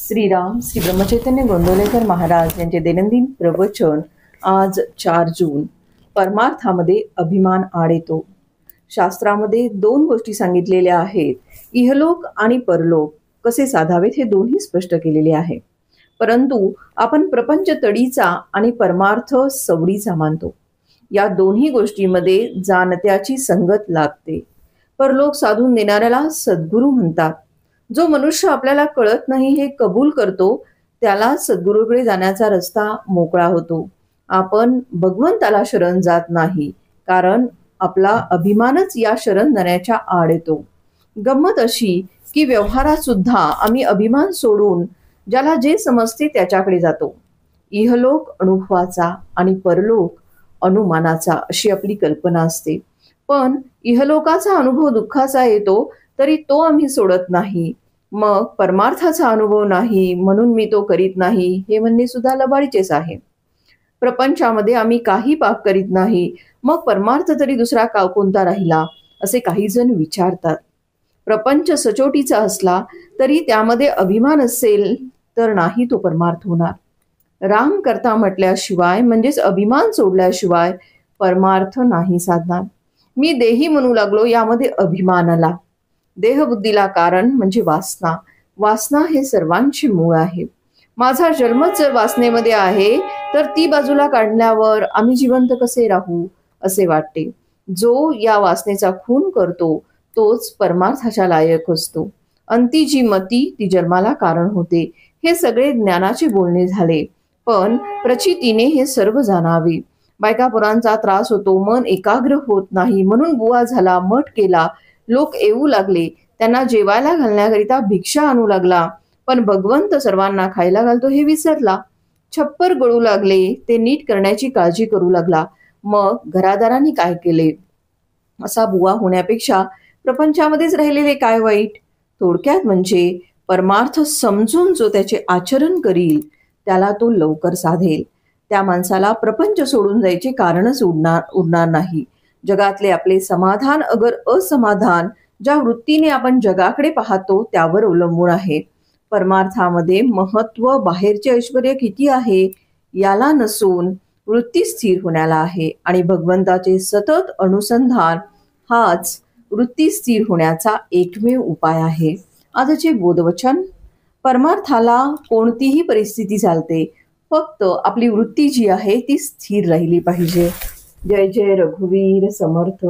श्रीराम श्री ब्रह्मचैतन्य गोंदवलेकर महाराज यांचे दैनंदिन प्रवचन आज 4 जून. परमार्थामध्ये अभिमान आड येतो. शास्त्रामध्ये 2 गोष्टी सांगितलेल्या आहेत. इहलोक आणि परलोक कसे साधावेत हे दोन्ही स्पष्ट केलेले आहे. परंतु आपण प्रपंच तडीचा आणि परमार्थ सवडीचा मानतो. या दोन्ही गोष्टीमध्ये जाणत्याची संगत लागते. परलोक साधून देणाऱ्याला सद्गुरू म्हणतात. जो मनुष्य आपल्याला कळत नाही हे कबूल करतो त्याला सद्गुरूकडे जाण्याचा रस्ता मोकळा होतो. आपण भगवंताला शरण जात नाही, कारण आपला अभिमानच या शरण जाण्याच्या आड येतो. गंमत अशी की व्यवहारात सुद्धा आम्ही अभिमान सोडून ज्याला जे समजते त्याच्याकडे जातो. इहलोक अनुभवाचा आणि परलोक अनुमानाचा अशी आपली कल्पना असते. पण इहलोकाचा अनुभव दुःखाचा येतो तरी तो आम्ही सोडत नाही. मग परमार्थाचा अनुभव नाही म्हणून मी तो करीत नाही हे म्हणणे सुद्धा लबाडीचेच आहे. प्रपंचामध्ये आम्ही काही पाप करीत नाही, मग परमार्थ तरी दुसरा का कोणता राहिला असे काही जण विचारतात. प्रपंच सचोटीचा असला तरी त्यामध्ये अभिमान असेल तर नाही तो परमार्थ होणार. राम करता म्हटल्याशिवाय म्हणजेच अभिमान सोडल्याशिवाय परमार्थ नाही साधणार. मी देही म्हणू लागलो यामध्ये अभिमान आला. देहबुद्धीला कारण म्हणजे वासना. वासना हे सर्वांचे मूळ आहे. माझा जन्मच जर वासनेमध्ये आहे तर ती बाजूला काढल्यावर आम्ही जिवंत कसे राहू असे वाटते. जो या वासनेचा खून करतो तोच परमार्थाच्या लायक असतो. अंती जी मती ती जन्माला कारण होते. हे सगळे ज्ञानाचे बोलणे झाले, पण प्रचितीने हे सर्व जाणावे. बायकापुरांचा त्रास होतो, मन एकाग्र होत नाही म्हणून बुवा झाला, मठ केला, लोक येऊ लागले, त्यांना जेवायला घालण्याकरिता भिक्षा आणू लागला, पण भगवंत सर्वांना खायला घालतो हे विसरला. छप्पर गळू लागले, ते नीट करण्याची काळजी करू लागला. मग घरादारांनी काय केले? असा बुवा होण्यापेक्षा प्रपंचामध्येच राहिलेले काय वाईट? थोडक्यात म्हणजे परमार्थ समजून जो त्याचे आचरण करील त्याला तो लवकर साधेल. त्या माणसाला प्रपंच सोडून जायचे कारणच उरणार नाही. जगातले आपले समाधान अगर असमाधान ज्या वृत्तीने आपण जगाकडे पाहतो त्यावर अवलंबून आहे. परमार्थामध्ये महत्व बाहेरचे ऐश्वर्य किती आहे याला नसून वृत्ती स्थिर होण्याला आहे, आणि भगवंताचे सतत अनुसंधान हाच वृत्ती स्थिर होण्याचा एकमेव उपाय आहे. आजचे बोधवचन: परमार्थाला कोणतीही परिस्थिती चालते, फक्त आपली वृत्ती जी आहे ती स्थिर राहिली पाहिजे. जय जय रघुवीर समर्थ.